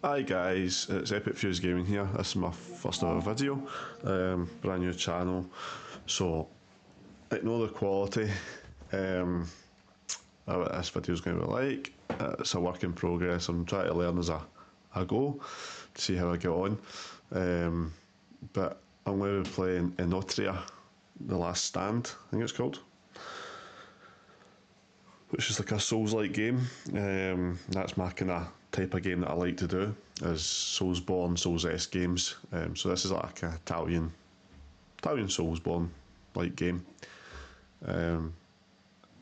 Hi guys, it's Epic Fuse Gaming here. This is my first ever video, brand new channel, so ignore the quality of what this video is going to be like. It's a work in progress. I'm trying to learn as I go to see how I get on, but I'm going to be playing Enotria, The Last Stand, I think it's called, which is like a Souls-like game. That's my kind of type of game that I like to do, is Soulsborne, Souls-esque games. So this is like an Italian Soulsborne like game.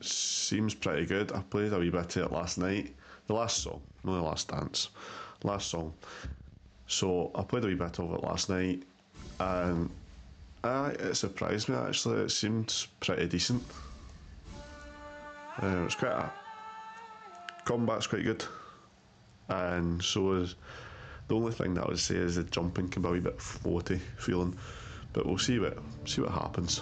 Seems pretty good. I played a wee bit of it last night. The last song, not the last dance. Last song. So I played a wee bit of it last night, and it surprised me actually. It seemed pretty decent. It's quite combat's quite good, and so is the only thing that I would say is the jumping can be a wee bit floaty feeling, but we'll see what happens.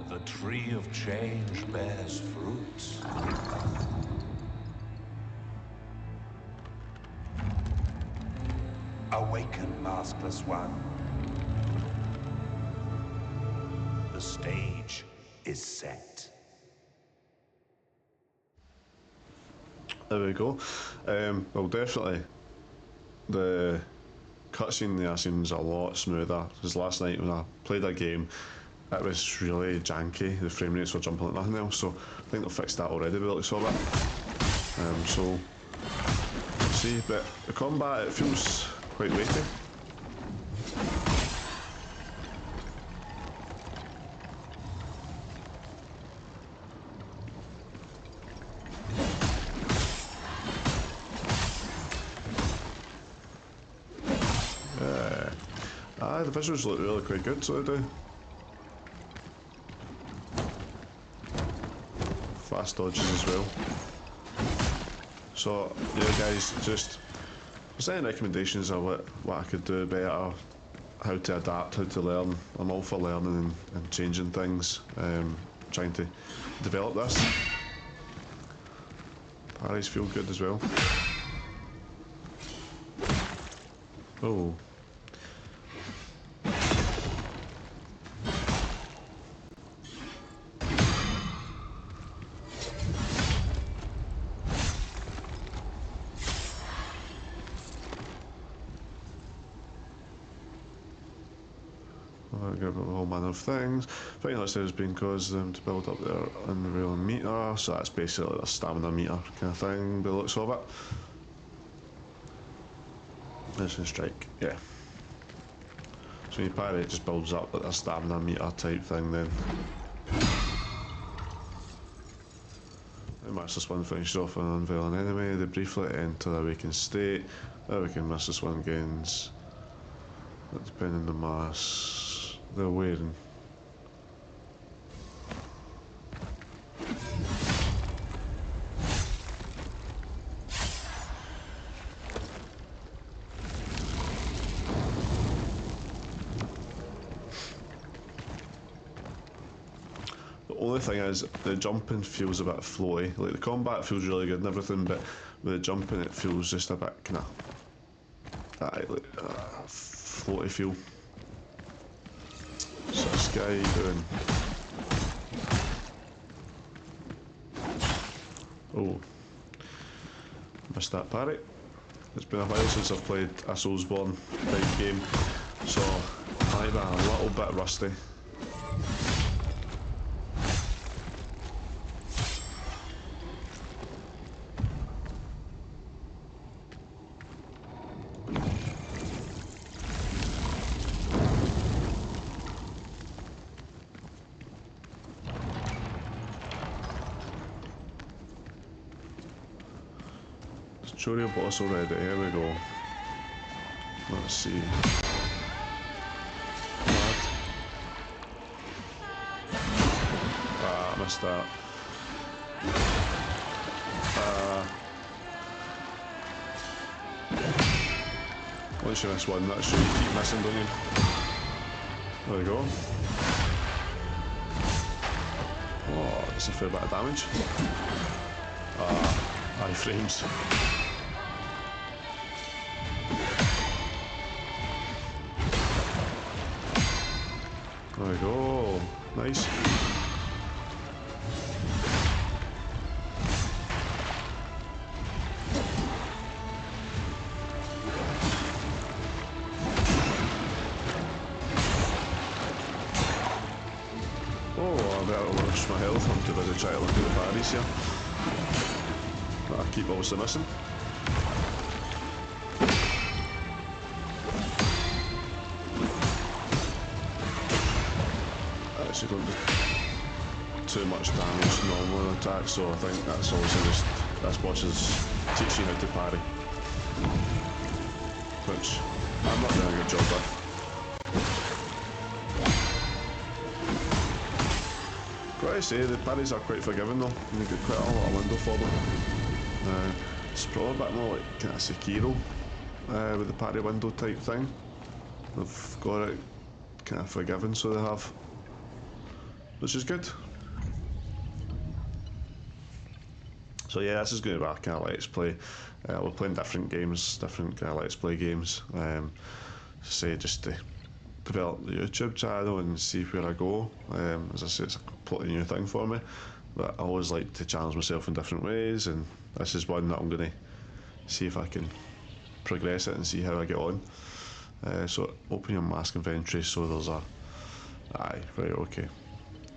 The tree of change bears fruits. Awaken, maskless one. The stage is set. There we go. Well, definitely the cutscene there seems a lot smoother, because last night when I played a game it was really janky. The frame rates were jumping like nothing else, so I think they've fixed that already by the looks of it. So we'll see, but the combat, it feels quite weighty. The visuals look really quite good, so they do. Fast dodges as well. So yeah guys, just if there's any recommendations of what I could do better, how to adapt, how to learn, I'm all for learning and changing things, trying to develop this. Parries feel good as well. Oh. Give it a whole manner of things. Fighting like has been caused them to build up their unravel meter, so that's basically a stamina meter kind of thing by the looks of it. Mission strike, yeah. So when you parry, it just builds up like a stamina meter type thing then. Match this one finishes off an unveiling enemy. They briefly enter the awakened state. The awakened miss this one gains, depending on the mass they're wearing. The only thing is, the jumping feels a bit floaty. Like, the combat feels really good and everything, but with the jumping it feels just a bit kind of floaty feel. So this guy doing... Oh, missed that parry. It's been a while since I've played a Soulsborne type game, so I might be a little bit rusty. Tutorial boss already, here we go. Let's see. Ah, I missed that. Once you miss one, that's you keep missing, don't you? There we go. Oh, that's a fair bit of damage. Iframes. There we go. Nice. Oh, I better watch my health. I'm too busy trying to look at the parries here. But I keep obviously missing. Actually don't do too much damage normally on attack, so I think that's also just, this boss is teaching you how to parry, which I'm not doing a good job with. Got to say, the parries are quite forgiving though, and you get quite a lot of window for them. It's probably a bit more like kind of Sekiro with the parry window type thing. They've got it kind of forgiving, so they have, which is good. So yeah, this is going to be our kind of let's play. We're playing different games, different kind of let's play games. Say just to develop the YouTube channel and see where I go. As I say, it's a completely new thing for me, but I always like to challenge myself in different ways, and this is one that I'm going to see if I can progress it and see how I get on. So open your mask inventory, so there's a... Aye, right, okay.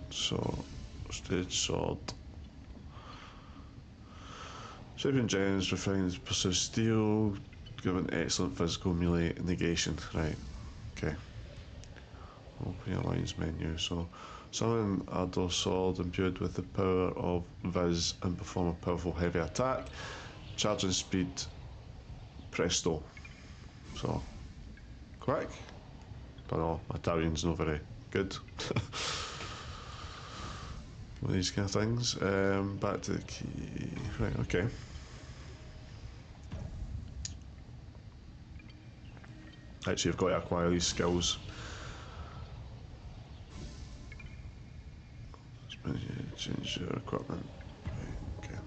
So, stage sword. Shaping gems, refined pursue steel, given excellent physical melee negation. Right, okay. Open your lines menu. So, summon Ardore sword imbued with the power of Viz and perform a powerful heavy attack. Charging speed, presto. So, quick. Don't know, my Italian's not very good. With these kind of things. Back to the key. Right, okay. Actually, you've got to acquire these skills. Change your equipment. Right, okay.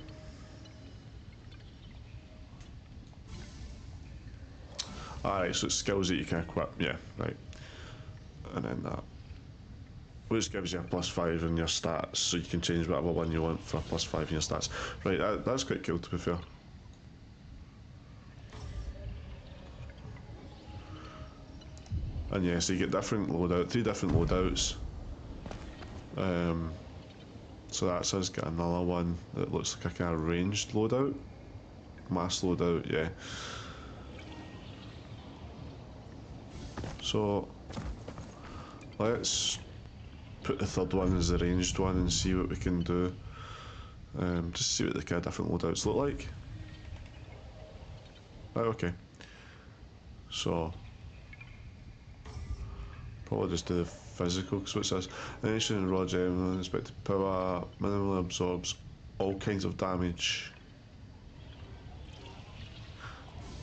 Alright, so it's skills that you can equip. Yeah, right. And then that. Which gives you a +5 in your stats, so you can change whatever one you want for a +5 in your stats. Right, that's quite cool to be fair. And yeah, so you get different loadout, 3 different loadouts. So that's us got another one that looks like a kind of ranged loadout. Mass loadout, yeah. So let's put the third one as the ranged one and see what we can do. Just see what the kind of different loadouts look like. Right, okay. So, probably just do the physical, because what it says, an ancient raw gem, unexpected power, minimally absorbs all kinds of damage.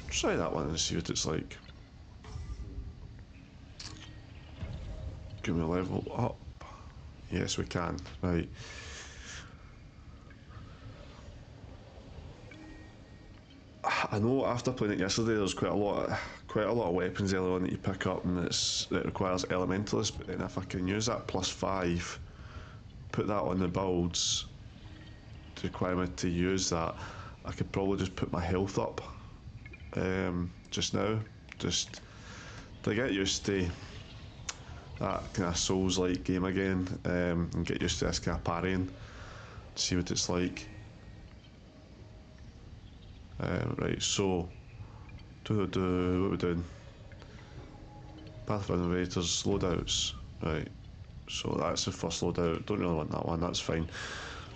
Try that one and see what it's like. Give me a level up. Yes, we can. Right. I know after playing it yesterday, there's quite a lot of weapons early on that you pick up, and it requires elementalist. But then if I can use that +5, put that on the builds to require me to use that, I could probably just put my health up just now, just to get used to that kind of Souls-like game again, and get used to this kind of parrying, see what it's like. Right, so what are we doing? Path of Innovators, loadouts. Right, so that's the first loadout. Don't really want that one, that's fine.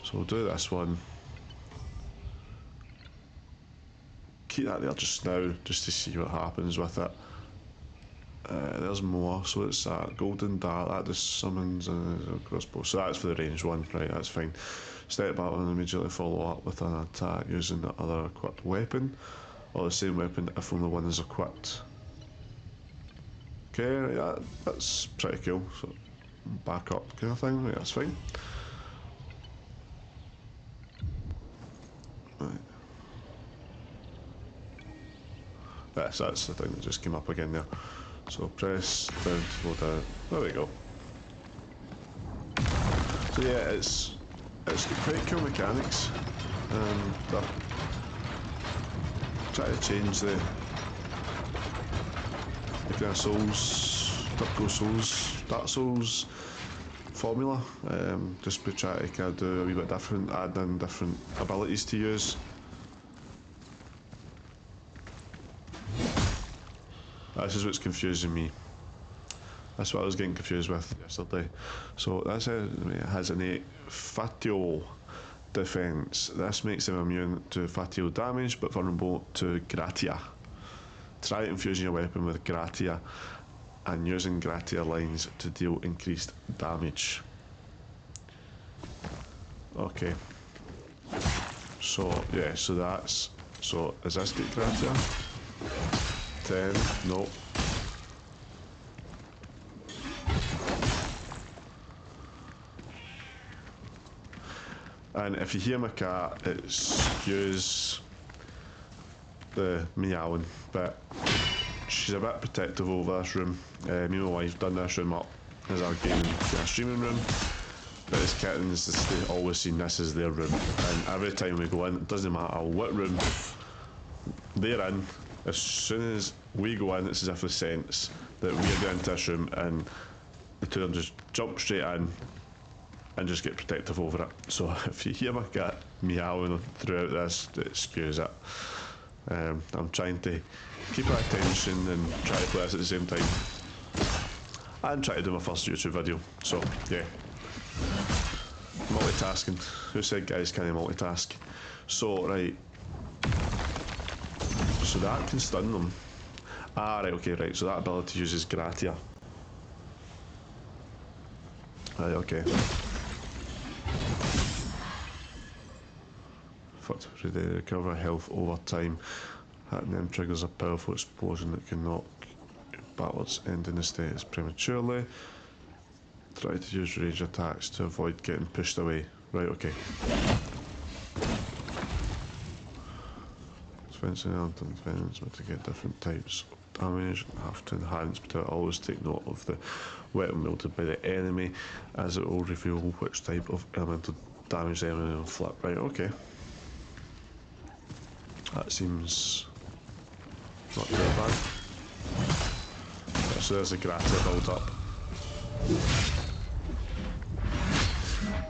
So we'll do this one. Keep that there just now, just to see what happens with it. There's more, so it's that golden dart, that just summons a crossbow. So that's for the ranged one, right, that's fine. Step back and immediately follow up with an attack using the other equipped weapon, or the same weapon if only one is equipped. Okay, right, that's pretty cool. So back up kind of thing, right, that's fine. Right. Yes, that's the thing that just came up again there. So press down to load out. There we go. So yeah, it's quite cool mechanics. They're trying to change the kind of Souls, typical Souls, Dark Souls formula. Just to try to kind of do a wee bit different, add in different abilities to use. This is what's confusing me. That's what I was getting confused with yesterday. So this has innate fatal defense. This makes them immune to fatal damage but vulnerable to gratia. Try infusing your weapon with gratia and using gratia lines to deal increased damage. Okay. So yeah, so that's, so is this get gratia? 10, no. And if you hear my cat, excuse the meowing, but she's a bit protective over this room. Me and my wife done this room up as our gaming streaming room, but as kittens, they always seen this as their room, and every time we go in, it doesn't matter what room they're in, as soon as we go in, it's as if they sense that we're going into this room, and the two of them just jump straight in and just get protective over it. So if you hear my cat meowing throughout this, excuse it. I'm trying to keep our attention and try to play this at the same time, and try to do my first YouTube video. So yeah, multitasking. Who said guys can't multitask? So right, so that can stun them. Ah, right, okay, right. So that ability uses gratia. Right, okay. They recover health over time. Hitting them triggers a powerful explosion that can knock battles ending the status prematurely. Try to use rage attacks to avoid getting pushed away. Right, okay. Defense and defense mitigate different types of damage and have to enhance, but always take note of the weapon wielded by the enemy, as it will reveal which type of elemental damage the enemy will inflict. Right, okay. That seems not too bad. So there's a gratia build up.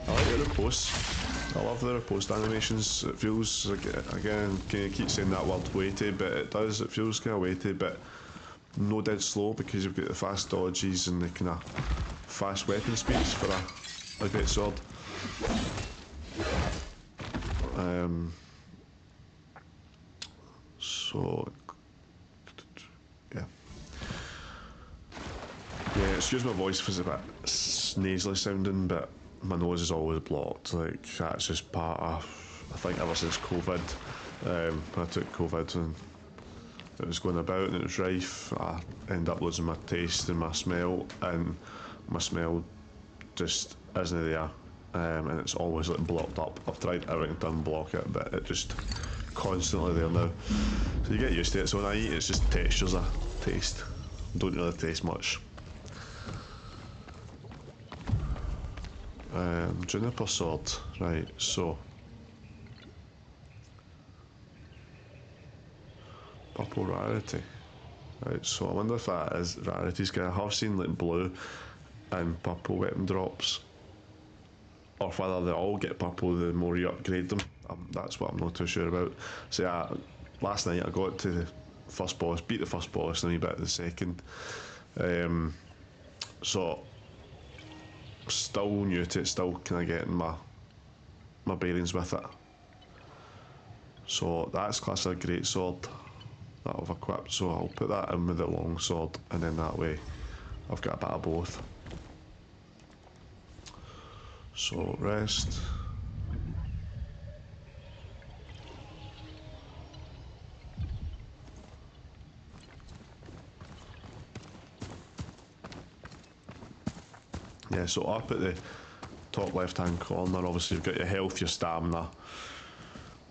I like the riposte. I love the riposte animations. It feels like, again, can you keep saying that word weighty, but it does. It feels kind of weighty, but no dead slow, because you've got the fast dodges and the kind of fast weapon speeds for a great sword. So yeah. Yeah, excuse my voice if it's a bit nasally sounding, but my nose is always blocked. Like, that's just part of, I think, ever since COVID. When I took COVID and it was going about and it was rife, I ended up losing my taste and my smell, and my smell just isn't there. And it's always like blocked up. I've tried everything to unblock it, but it just constantly there now. So you get used to it. So when I eat, it's just textures of taste. Don't really taste much. Juniper sword, right, so purple rarity. Right, so I wonder if that is rarities, because I have seen like blue and purple weapon drops, or whether they all get purple the more you upgrade them. That's what I'm not too sure about. So last night I got to the first boss, beat the first boss and a wee bit of the second. So still new to it, still kind of getting my bearings with it. So that's class a great sword that I've equipped, so I'll put that in with the long sword, and then that way I've got a bit of both. So rest. Yeah, so up at the top left hand corner, obviously you've got your health, your stamina,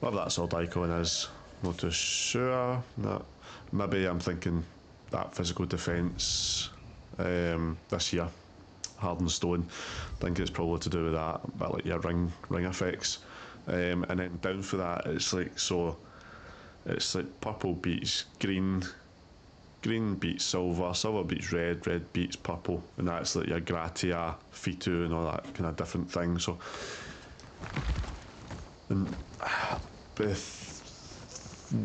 whatever that sword icon is, not too sure. No. Maybe I'm thinking that physical defence this here, hardened stone. I think it's probably to do with that, but like your ring effects. And then down for that, it's like, so it's like purple beats green, green beats silver, silver beats red, red beats purple, and that's like your gratia, fitu, and all that kind of different thing. So, and the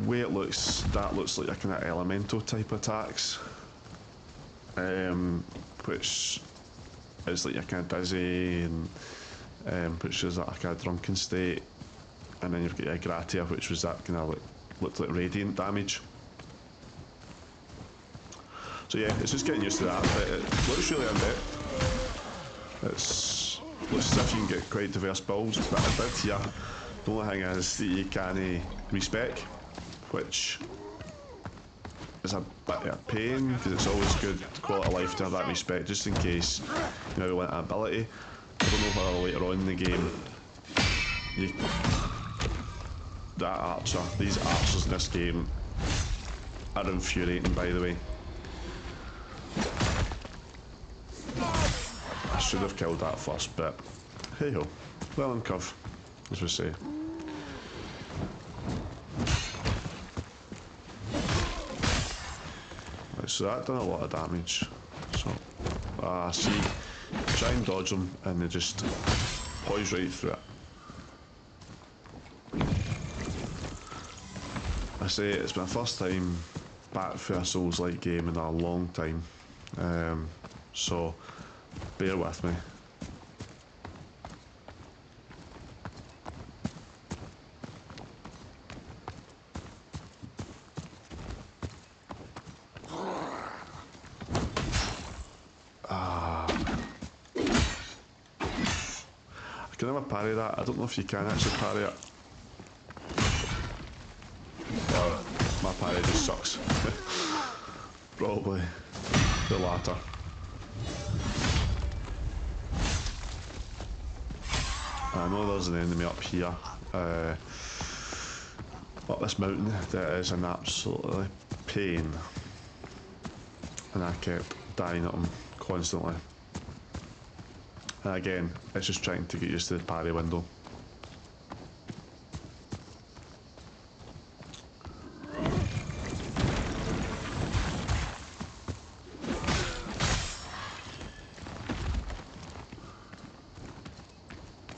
way it looks, that looks like a kind of elemental type attacks, which is like you're kind of dizzy, and which is like a kind of drunken state, and then you've got your gratia, which was that kind of like looked like radiant damage. So yeah, it's just getting used to that. It looks really in depth. Looks as if you can get quite diverse builds, but I did here. The only thing is that you can't respec, which is a bit of a pain, because it's always good quality of life to have that respect, just in case you maybe want an ability. I don't know whether later on in the game these archers in this game are infuriating, by the way. I should have killed that first, but hey ho, well and curve, as we say. Right, so that done a lot of damage. So, see, try and dodge them, and they just poise right through it. I say it's my first time back for a Souls-like game in a long time, so bear with me. I can never parry that. I don't know if you can actually parry it. My parry just sucks. Probably the latter. I know there's an enemy up here, up this mountain, that is an absolutely pain, and I kept dying at him constantly. And again, it's just trying to get used to the parry window.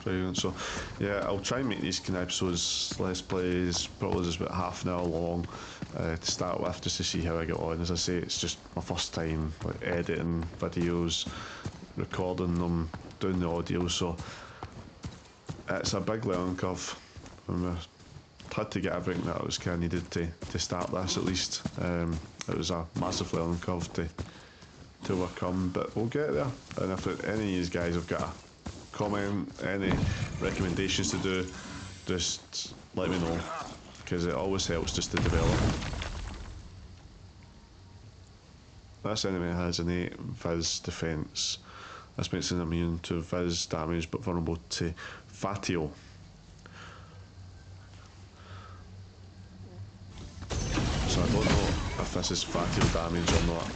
Brilliant. So yeah, I'll try and make these kind of episodes, let's plays, probably just about half an hour long to start with, just to see how I get on. As I say, it's just my first time like editing videos, recording them, doing the audio, so it's a big learning curve. And we had to get everything that was kind of needed to start this at least. It was a massive learning curve to overcome, but we'll get there. And if any of you guys have got a comment, any recommendations to do, just let me know, because it always helps just to develop. This enemy has an 8 Viz defense. This makes him immune to Viz damage but vulnerable to Fatio. So I don't know if this is Fatio damage or not.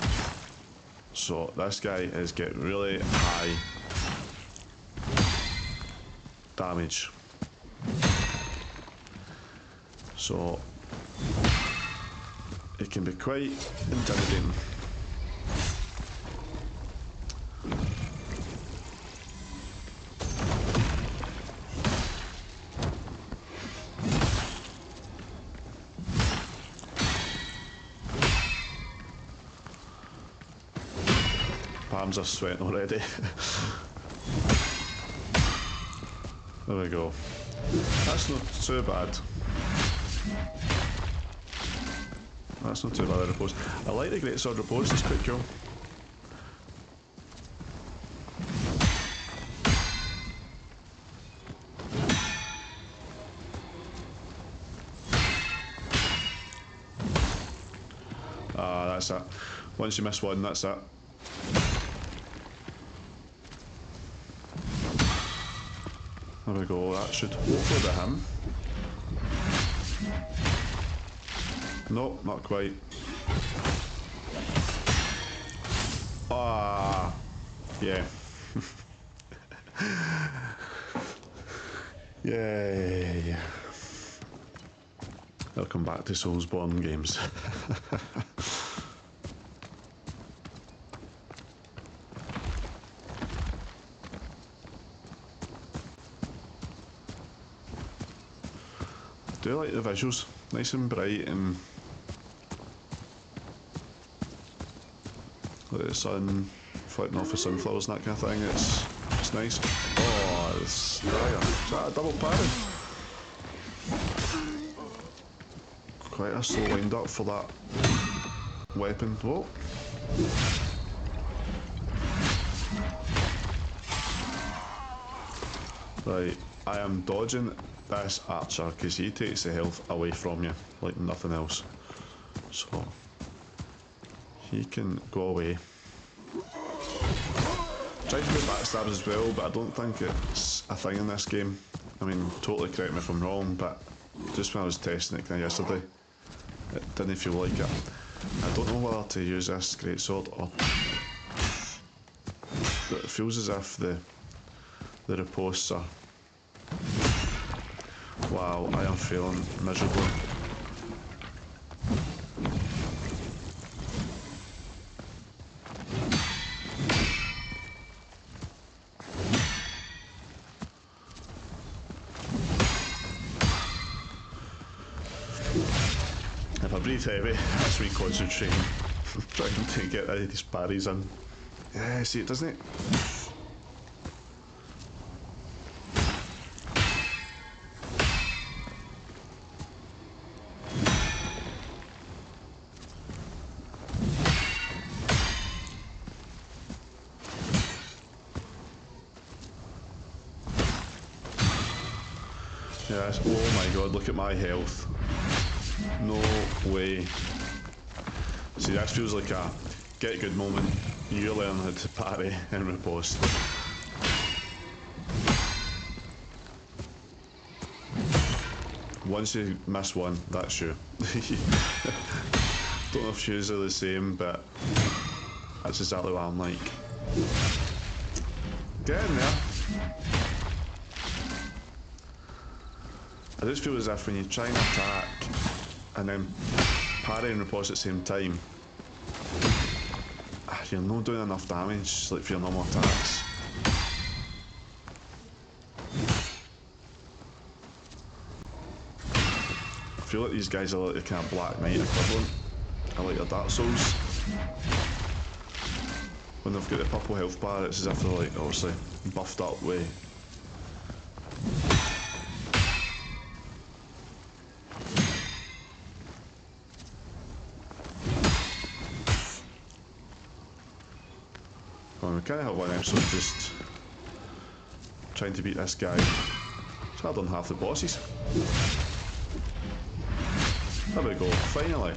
So this guy is getting really high damage. So it can be quite intimidating. Palms are sweating already. There we go. That's not too bad. That's not too bad, the repose. I like the great sword repose, it's quite cool. Ah, that's it. Once you miss one, that's it. There we go, that should hopefully be him. Nope, not quite. Ah, yeah. Yay. I'll come back to Soulsborne games. I do like the visuals, nice and bright, and like the sun flipping off the sunflowers and that kind of thing. It's nice. Oh, it's dagger. Is that a double parry? Quite a slow wind up for that weapon. Whoa. Right, I am dodging this archer because he takes the health away from you like nothing else. So he can go away. Tried to do backstabs as well, but I don't think it's a thing in this game. I mean, totally correct me if I'm wrong, but just when I was testing it kind of yesterday, it didn't feel like it. I don't know whether to use this greatsword or... It feels as if the riposts are... Wow, I am failing miserably. If I breathe heavy, that's me concentrating, trying to get these parries in. Yeah, see it, doesn't it? Yes, oh my god, look at my health. No way. See, this feels like a get good moment. You learn how to parry and riposte. Once you miss one, that's you. Don't know if shoes are the same, but that's exactly what I'm like. Get in there. I just feel as if when you try and attack and then parry and riposte at the same time, you're not doing enough damage like for your normal attacks. I feel like these guys are like the kind of Black Knight equivalent. I like their Dark Souls. when they've got the purple health bar, it's as if they're like obviously buffed up with. Well, we kind of have one episode just trying to beat this guy. So I've done half the bosses. There we go, finally.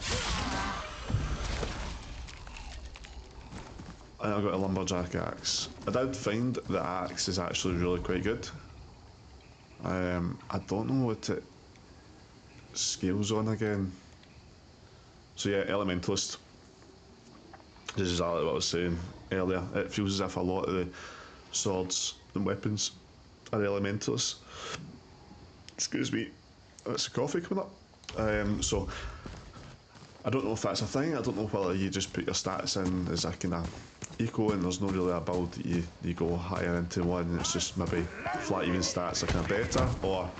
And I got a lumberjack axe. I did find the axe is actually really quite good. I don't know what it scales on again. So yeah, elementalist. This is exactly what I was saying earlier. It feels as if a lot of the swords and weapons are elementalists. Excuse me, that's the coffee coming up. So I don't know if that's a thing. I don't know whether you just put your stats in as a kind of eco and there's no really a build that you go higher into one and it's just maybe flat even stats are kind of better, or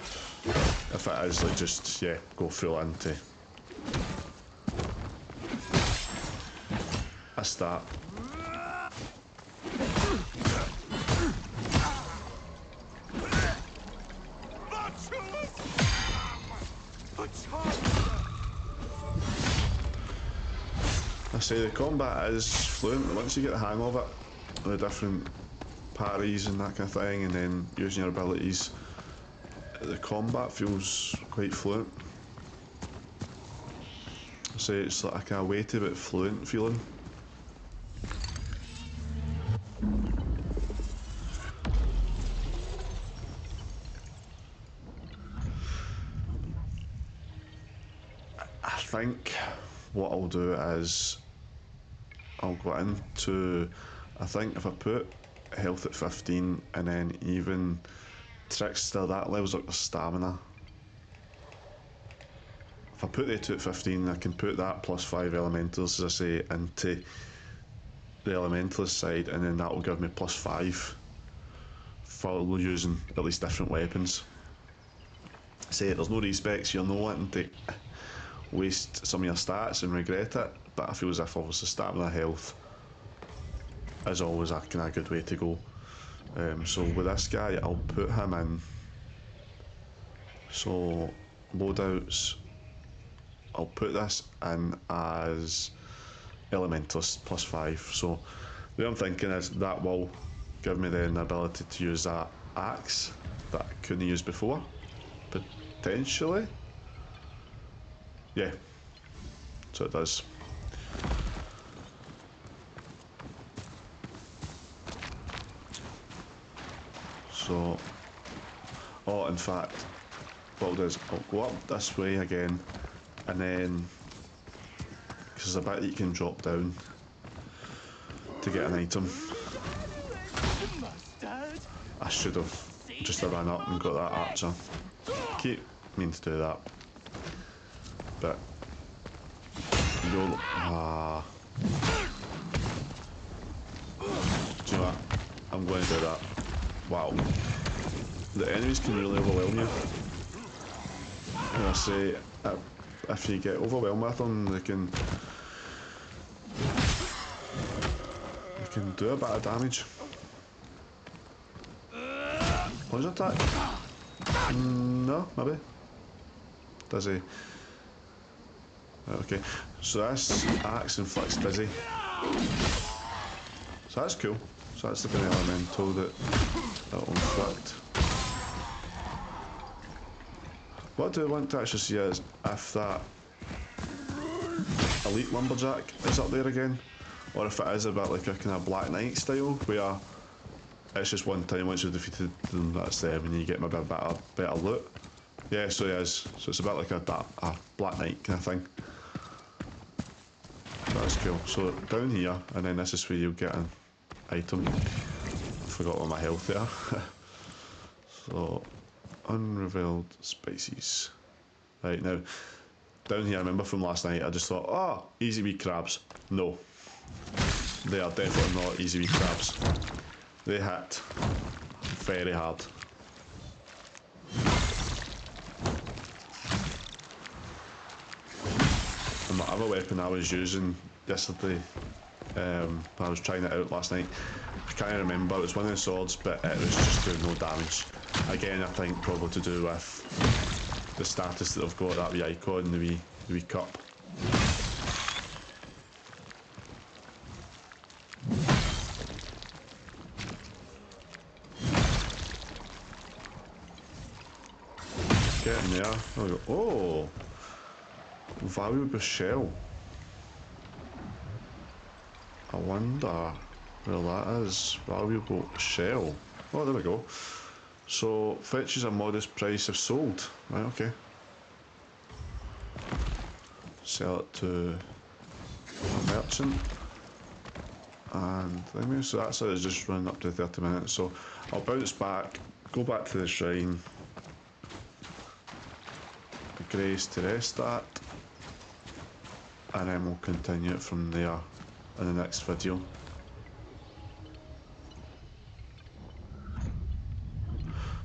if it is like just, yeah, go full into a stat. I say the combat is fluent once you get the hang of it, the different parries and that kind of thing, and then using your abilities. The combat feels quite fluent. I say it's like a kind of weighty but fluent feeling. I think what I'll do is I'll go into, I think if I put health at 15 and then even trickster, that levels up the stamina. If I put the 2 at 15, I can put that plus 5 elementals, as I say, into the elementalist side, and then that will give me plus 5 for using at least different weapons. Say there's no respecs, you're not wanting to waste some of your stats and regret it, but I feel as if obviously stamina health is always a kind of good way to go. So with this guy, I'll put him in. So loadouts, I'll put this in as elementalist plus 5. So the way I'm thinking is that will give me then the ability to use that axe that I couldn't use before, potentially. Yeah, so it does. So, oh, in fact, what I'll do is I'll go up this way again, and then, because there's a bit that you can drop down to get an item. I should have just ran up and got that archer. Keep meaning to do that, but no. Do you know what? I'm going to do that. Wow, the enemies can really overwhelm you. And I say, if you get overwhelmed with them, they can do a bit of damage. Poison attack? No, maybe. Does he? Okay, so this axe inflicts dizzy. So that's cool. So that's the kind of elemental that'll inflict. What do I want to actually see is if that elite lumberjack is up there again, or if it is a bit like a kind of Black Knight style, where it's just one time once you've defeated them, that's them, and you get maybe a better loot. Yeah, so it is. So it's a bit like a Black Knight kind of thing. So that's cool. So down here, and then this is where you'll get an item. I forgot all my health there. So, unraveled spices. Right, now, down here, I remember from last night, I just thought, oh, easy wee crabs. No. They are definitely not easy wee crabs. They hit very hard. And my other weapon I was using yesterday I was trying it out last night. I can't remember, it was one of the swords, but it was just doing no damage. Again, I think probably to do with the status that they've got, that wee icon, the wee cup. Get in there. There we go. Oh! Valuable shell. I wonder where that is. Valuable shell. Oh, there we go. So, fetches a modest price if sold. Right, okay. Sell it to a merchant. And let me, so that's it, it's just running up to 30 minutes. So, I'll bounce back, go back to the shrine. Grace to rest that. And then we'll continue it from there in the next video.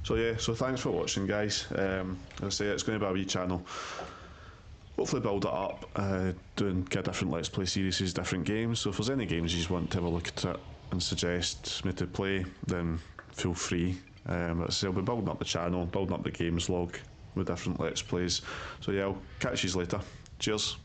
So yeah, so thanks for watching, guys. As I say, it's going to be a wee channel. Hopefully build it up, doing a different Let's Play series, different games. So if there's any games you just want to have a look at it and suggest me to play, then feel free. As I say, I'll be building up the channel, building up the games log with different Let's Plays. So yeah, I'll catch you later. Cheers.